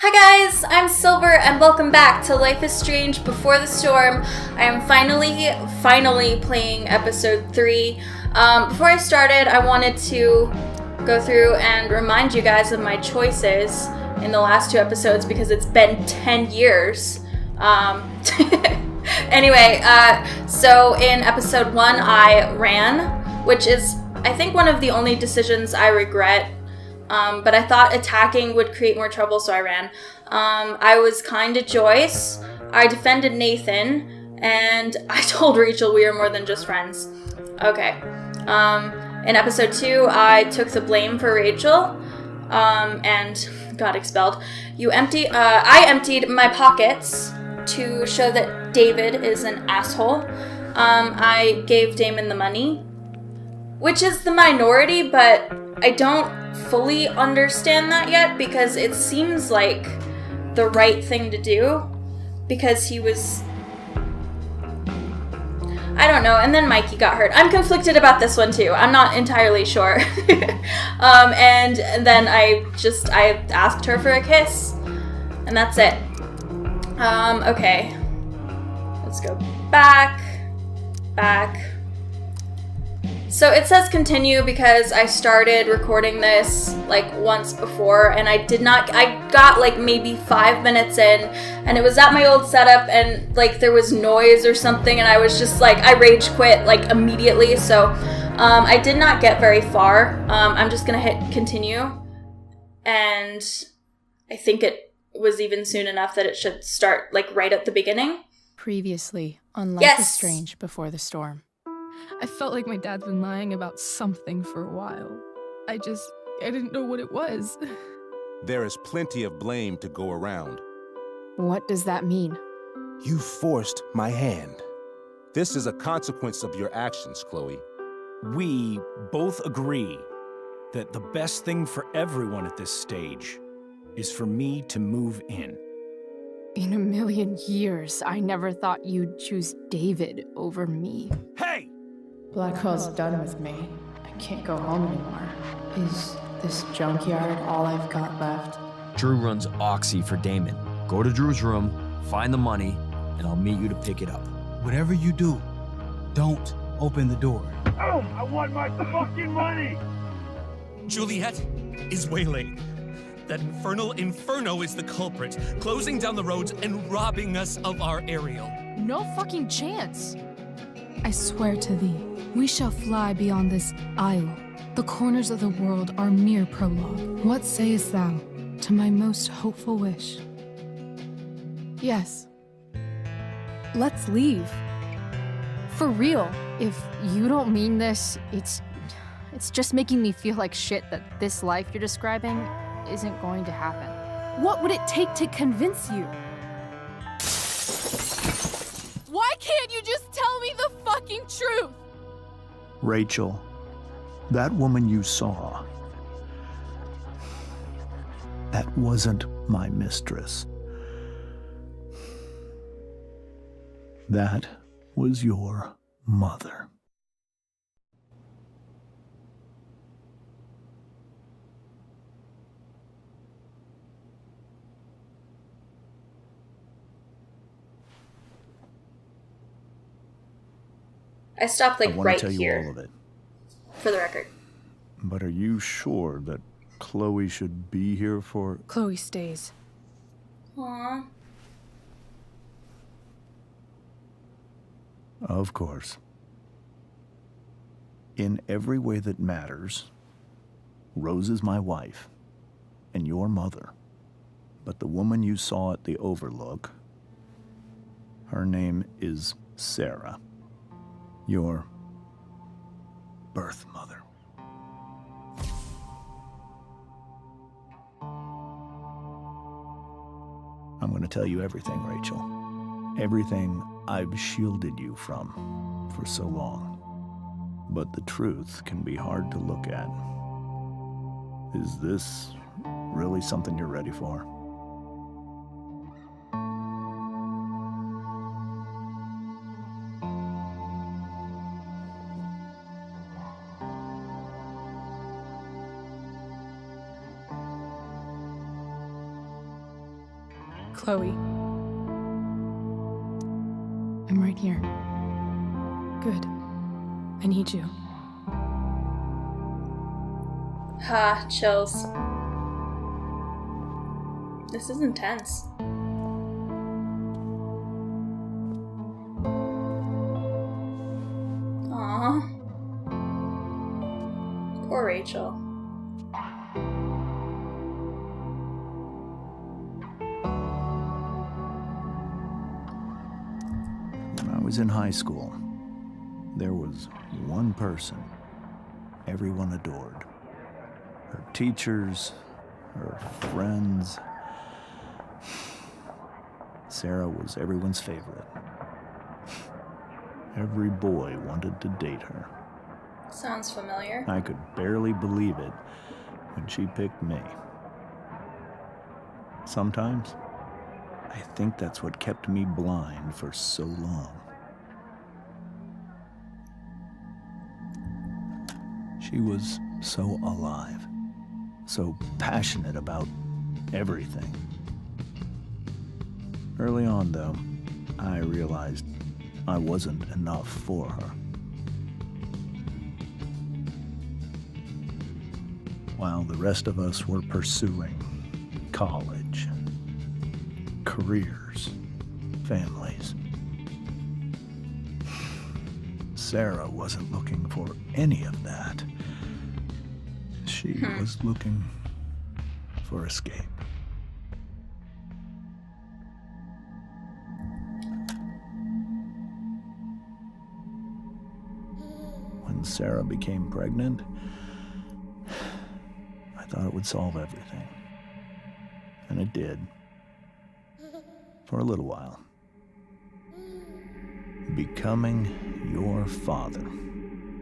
Hi guys, I'm Silver and welcome back to Life is Strange Before the Storm. I am finally playing episode 3. Before I started, I wanted to go through and remind you guys of my choices in the last 2 episodes because it's been 10 years. Anyway, so in episode 1 I ran, which is I think one of the only decisions I regret. But I thought attacking would create more trouble, so I ran. I was kind to Joyce. I defended Nathan, and I told Rachel we were more than just friends. Okay. In episode 2, I took the blame for Rachel, and got expelled. I emptied my pockets to show that David is an asshole. I gave Damon the money, which is the minority, but I don't fully understand that yet because it seems like the right thing to do because he was, I don't know. And then Mikey got hurt. I'm conflicted about this one too. I'm not entirely sure. And then I asked her for a kiss and that's it. Okay, let's go back. So it says continue because I started recording this like once before and I got like maybe 5 minutes in and it was at my old setup and like there was noise or something and I was just like, I rage quit like immediately. So I did not get very far. I'm just gonna hit continue and I think it was even soon enough that it should start like right at the beginning. Previously on Life is Strange Before the Storm. I felt like my dad's been lying about something for a while. I didn't know what it was. There is plenty of blame to go around. What does that mean? You forced my hand. This is a consequence of your actions, Chloe. We both agree that the best thing for everyone at this stage is for me to move in. In a million years, I never thought you'd choose David over me. Hey! Blackwell's done with me. I can't go home anymore. Is this junkyard all I've got left? Drew runs Oxy for Damon. Go to Drew's room, find the money, and I'll meet you to pick it up. Whatever you do, don't open the door. Oh, I want my fucking money! Juliet is waylaid. That infernal Inferno is the culprit, closing down the roads and robbing us of our aerial. No fucking chance. I swear to thee, we shall fly beyond this isle. The corners of the world are mere prologue. What sayest thou to my most hopeful wish? Yes. Let's leave. For real. If you don't mean this, it's just making me feel like shit that this life you're describing isn't going to happen. What would it take to convince you? Why can't you just tell me the fucking truth? Rachel, that woman you saw, that wasn't my mistress. That was your mother. I stopped like I want right to tell here. you all of it. For the record. But are you sure that Chloe should be here for... Chloe stays. Aww. Of course. In every way that matters, Rose is my wife and your mother. But the woman you saw at the Overlook, her name is Sarah. Your birth mother. I'm going to tell you everything, Rachel. Everything I've shielded you from for so long. But the truth can be hard to look at. Is this really something you're ready for? Chloe. I'm right here. Good. I need you. Ha, chills. This is intense. Aww. Poor Rachel. When I was in high school, there was one person everyone adored. Her teachers, her friends. Sarah was everyone's favorite. Every boy wanted to date her. Sounds familiar. I could barely believe it when she picked me. Sometimes, I think that's what kept me blind for so long. She was so alive, so passionate about everything. Early on, though, I realized I wasn't enough for her. While the rest of us were pursuing college, careers, families, Sarah wasn't looking for any of that. She was looking for escape. When Sarah became pregnant, I thought it would solve everything. And it did. For a little while. Becoming your father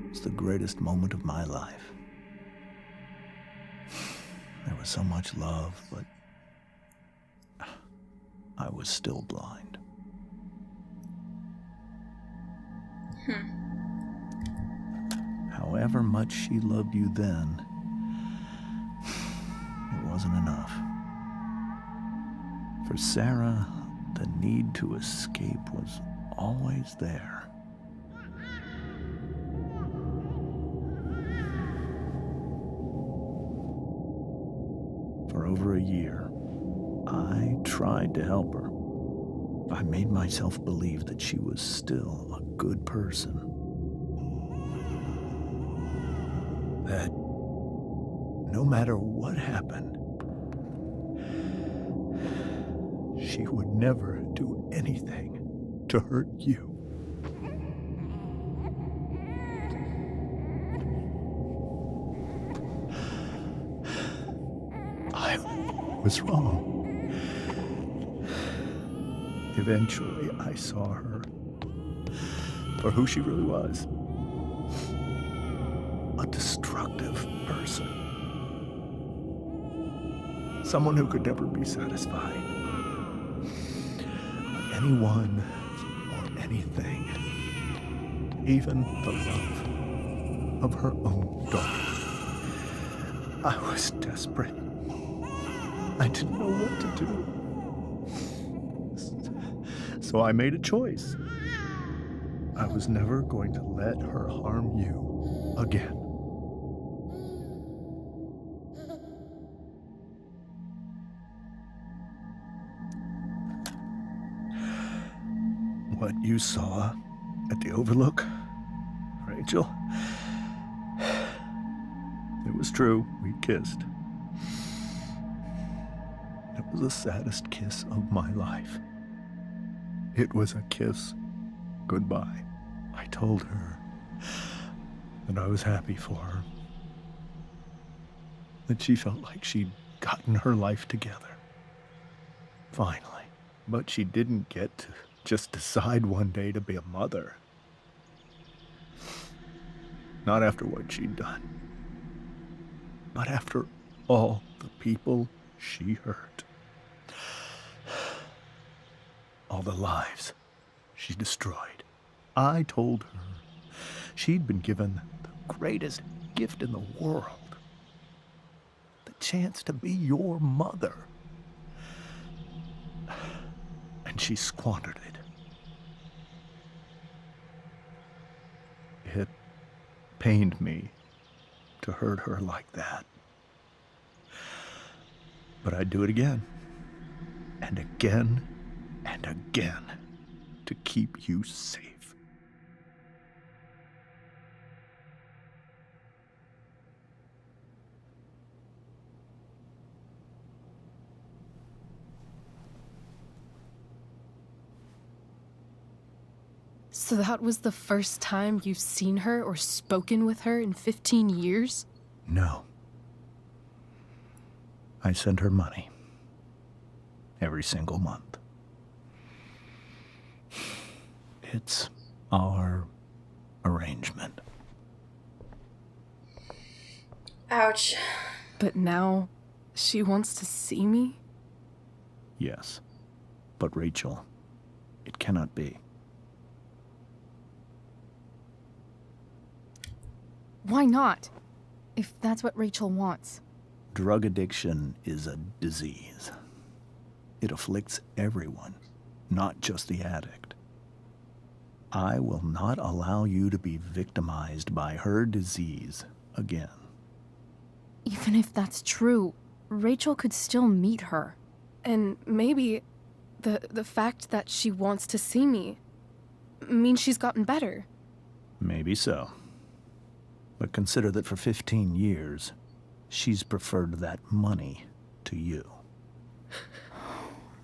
was the greatest moment of my life. There was so much love, but I was still blind. However much she loved you then, it wasn't enough. For Sarah, the need to escape was always there. For over a year, I tried to help her. I made myself believe that she was still a good person. That no matter what happened, she would never do anything to hurt you. I was wrong. Eventually, I saw her for who she really was. A destructive person. Someone who could never be satisfied by anyone or anything. Even the love of her own daughter. I was desperate. I didn't know what to do. So I made a choice. I was never going to let her harm you again. What you saw at the Overlook, Rachel, it was true. We kissed. It was the saddest kiss of my life. It was a kiss goodbye. I told her that I was happy for her. That she felt like she'd gotten her life together. Finally. But she didn't get to just decide one day to be a mother. Not after what she'd done. Not after all the people she hurt. All the lives she destroyed. I told her she'd been given the greatest gift in the world. The chance to be your mother. she squandered it. It pained me to hurt her like that. But I'd do it again, and again, and again, to keep you safe. So that was the first time you've seen her or spoken with her in 15 years? No. I send her money every single month. It's our arrangement. Ouch. But now she wants to see me? Yes. But Rachel, it cannot be. Why not? If that's what Rachel wants. Drug addiction is a disease. It afflicts everyone, not just the addict. I will not allow you to be victimized by her disease again. Even if that's true, Rachel could still meet her. And maybe the fact that she wants to see me means she's gotten better. Maybe so. But consider that for 15 years, she's preferred that money to you.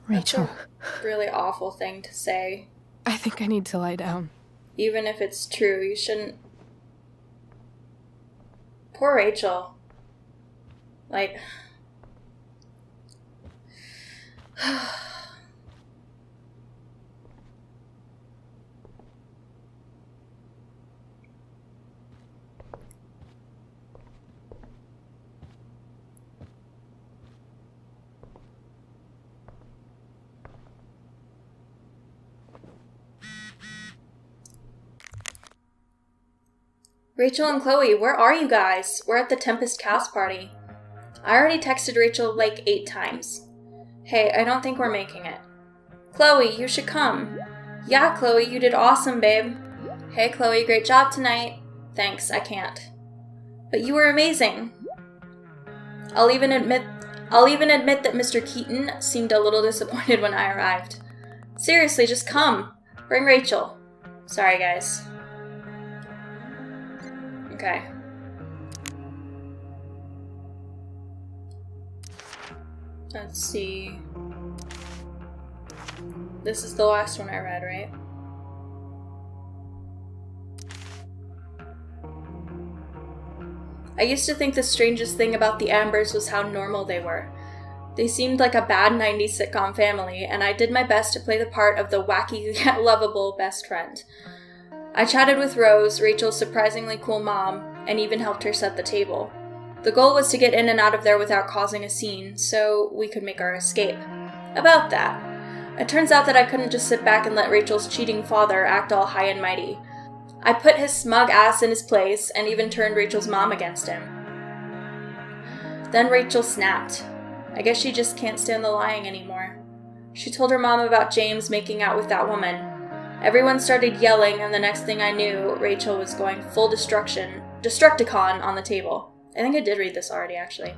Rachel. That's a really awful thing to say. I think I need to lie down. Even if it's true, you shouldn't... Poor Rachel. Like... Rachel and Chloe, where are you guys? We're at the Tempest cast party. I already texted Rachel like 8 times. Hey, I don't think we're making it. Chloe, you should come. Yeah, Chloe, you did awesome, babe. Hey, Chloe, great job tonight. Thanks, I can't. But you were amazing. I'll even admit that Mr. Keaton seemed a little disappointed when I arrived. Seriously, just come. Bring Rachel. Sorry, guys. Okay. Let's see. This is the last one I read, right? I used to think the strangest thing about the Ambers was how normal they were. They seemed like a bad 90s sitcom family, and I did my best to play the part of the wacky yet lovable best friend. I chatted with Rose, Rachel's surprisingly cool mom, and even helped her set the table. The goal was to get in and out of there without causing a scene, so we could make our escape. About that, it turns out that I couldn't just sit back and let Rachel's cheating father act all high and mighty. I put his smug ass in his place and even turned Rachel's mom against him. Then Rachel snapped. I guess she just can't stand the lying anymore. She told her mom about James making out with that woman. Everyone started yelling, and the next thing I knew, Rachel was going full Destructicon on the table. I think I did read this already, actually.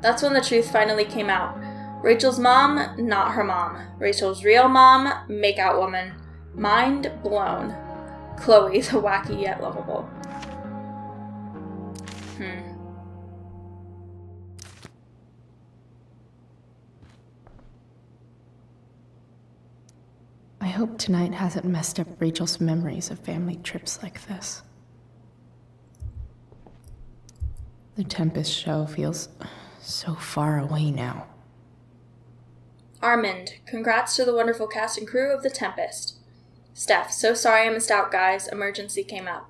That's when the truth finally came out. Rachel's mom, not her mom. Rachel's real mom, makeout woman. Mind blown. Chloe, the wacky yet lovable. I hope tonight hasn't messed up Rachel's memories of family trips like this. The Tempest show feels so far away now. Armand, congrats to the wonderful cast and crew of The Tempest. Steph, so sorry I missed out, guys. Emergency came up.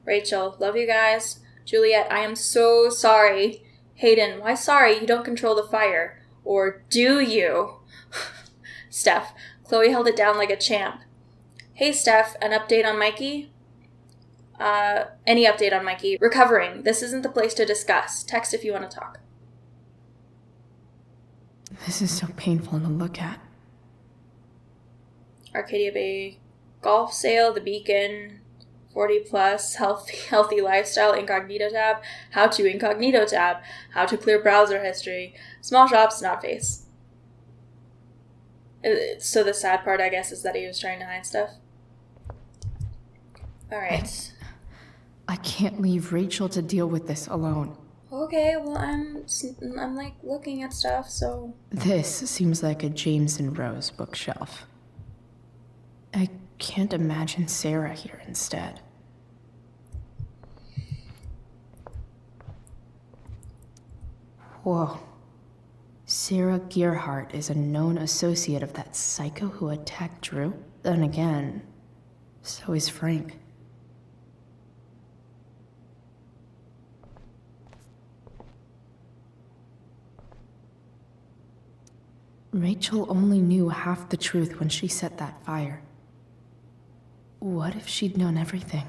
Rachel, love you guys. Juliet, I am so sorry. Hayden, why sorry? You don't control the fire. Or do you? Steph, Chloe held it down like a champ. Hey, Steph, an update on Mikey? Any update on Mikey? Recovering. This isn't the place to discuss. Text if you want to talk. This is so painful to look at. Arcadia Bay golf sale, the beacon, 40 plus, healthy lifestyle, incognito tab, how to incognito tab, how to clear browser history, small shops, not face. So the sad part, I guess, is that he was trying to hide stuff. Alright. I can't leave Rachel to deal with this alone. Okay, well, I'm like looking at stuff, so... This seems like a James and Rose bookshelf. I can't imagine Sarah here instead. Whoa. Sarah Gearhart is a known associate of that psycho who attacked Drew? Then again, so is Frank. Rachel only knew half the truth when she set that fire. What if she'd known everything?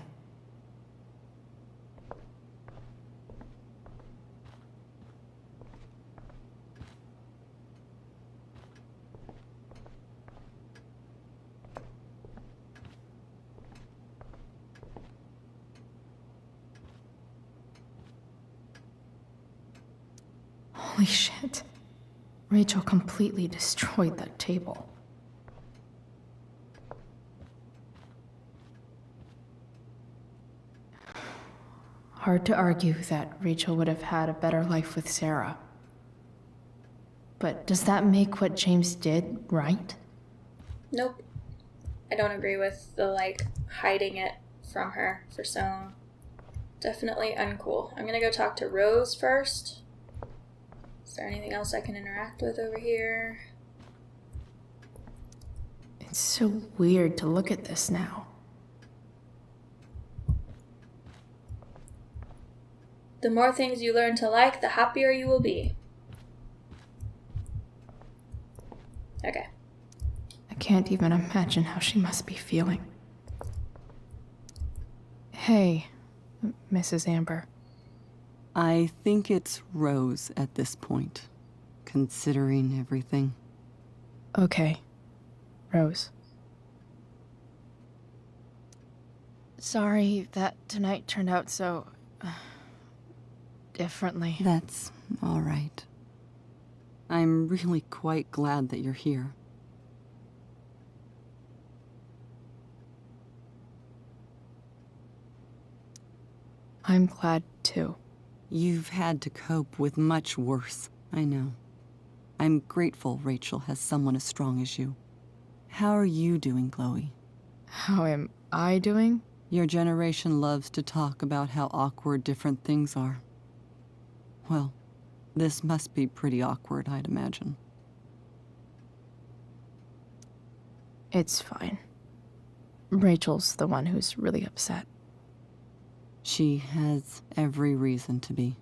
Holy shit. Rachel completely destroyed that table. Hard to argue that Rachel would have had a better life with Sarah. But does that make what James did right? Nope. I don't agree with the, like, hiding it from her for so long. Definitely uncool. I'm gonna go talk to Rose first. Is there anything else I can interact with over here? It's so weird to look at this now. The more things you learn to like, the happier you will be. Okay. I can't even imagine how she must be feeling. Hey, Mrs. Amber. I think it's Rose at this point, considering everything. Okay, Rose. Sorry that tonight turned out so... differently. That's all right. I'm really quite glad that you're here. I'm glad too. You've had to cope with much worse, I know. I'm grateful Rachel has someone as strong as you. How are you doing, Chloe? How am I doing? Your generation loves to talk about how awkward different things are. Well, this must be pretty awkward, I'd imagine. It's fine. Rachel's the one who's really upset. She has every reason to be.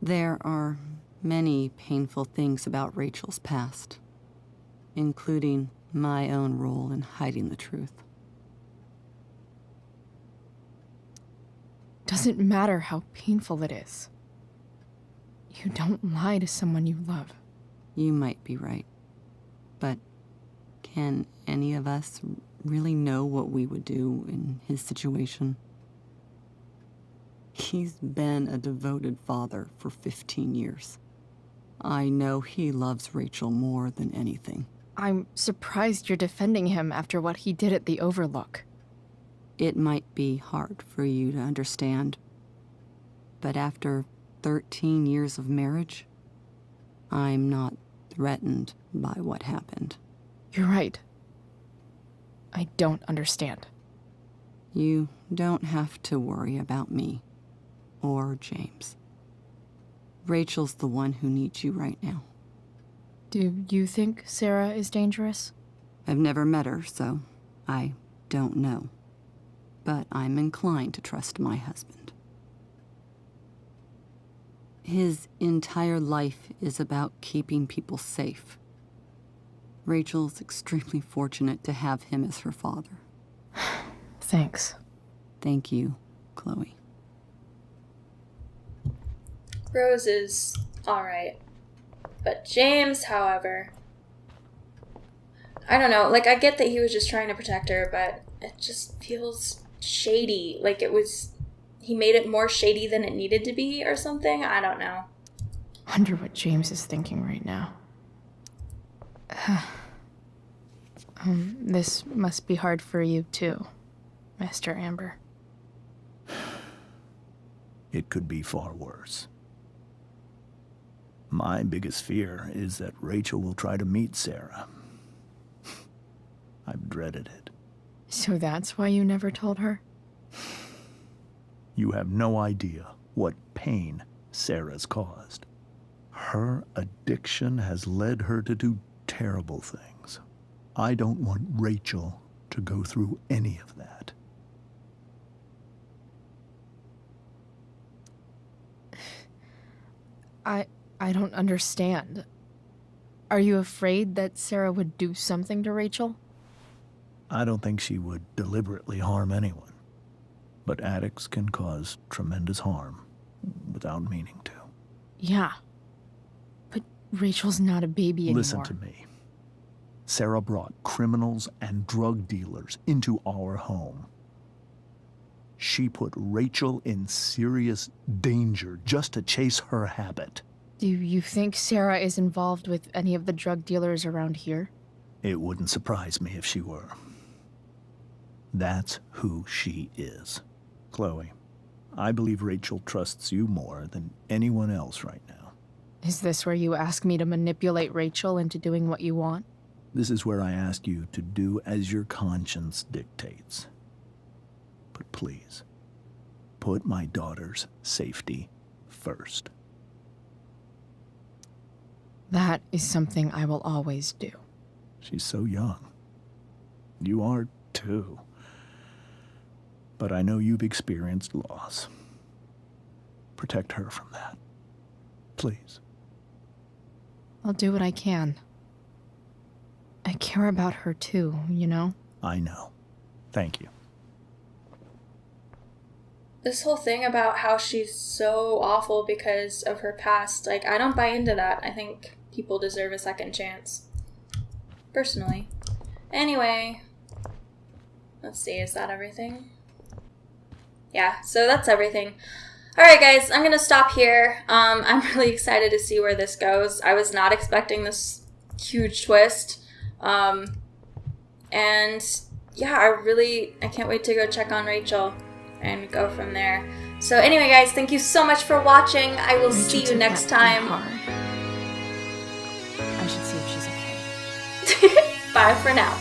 There are many painful things about Rachel's past, including my own role in hiding the truth. Doesn't matter how painful it is. You don't lie to someone you love. You might be right, but can any of us really know what we would do in his situation? He's been a devoted father for 15 years. I know he loves Rachel more than anything. I'm surprised you're defending him after what he did at the Overlook. It might be hard for you to understand, but after 13 years of marriage, I'm not threatened by what happened. You're right. I don't understand. You don't have to worry about me or James. Rachel's the one who needs you right now. Do you think Sarah is dangerous? I've never met her, so I don't know. But I'm inclined to trust my husband. His entire life is about keeping people safe. Rachel's extremely fortunate to have him as her father. Thanks. Thank you, Chloe. Rose is alright. But James, however, I don't know. Like, I get that he was just trying to protect her, but it just feels shady. Like he made it more shady than it needed to be or something. I don't know. Wonder what James is thinking right now. This must be hard for you too, Master Amber. It could be far worse. My biggest fear is that Rachel will try to meet Sarah. I've dreaded it. So that's why you never told her? You have no idea what pain Sarah's caused. Her addiction has led her to do terrible things. I don't want Rachel to go through any of that. I don't understand. Are you afraid that Sarah would do something to Rachel? I don't think she would deliberately harm anyone. But addicts can cause tremendous harm without meaning to. Yeah. But Rachel's not a baby anymore. Listen to me. Sarah brought criminals and drug dealers into our home. She put Rachel in serious danger just to chase her habit. Do you think Sarah is involved with any of the drug dealers around here? It wouldn't surprise me if she were. That's who she is. Chloe, I believe Rachel trusts you more than anyone else right now. Is this where you ask me to manipulate Rachel into doing what you want? This is where I ask you to do as your conscience dictates. But please, put my daughter's safety first. That is something I will always do. She's so young. You are too. But I know you've experienced loss. Protect her from that. Please. I'll do what I can. I care about her too, you know? I know. Thank you. This whole thing about how she's so awful because of her past, like, I don't buy into that. I think people deserve a second chance. Personally. Anyway. Let's see, is that everything? Yeah, so that's everything. Alright guys, I'm gonna stop here. I'm really excited to see where this goes. I was not expecting this huge twist. And yeah, I can't wait to go check on Rachel and go from there. So anyway guys, thank you so much for watching. I will see you next time. I should see if she's okay. Bye for now.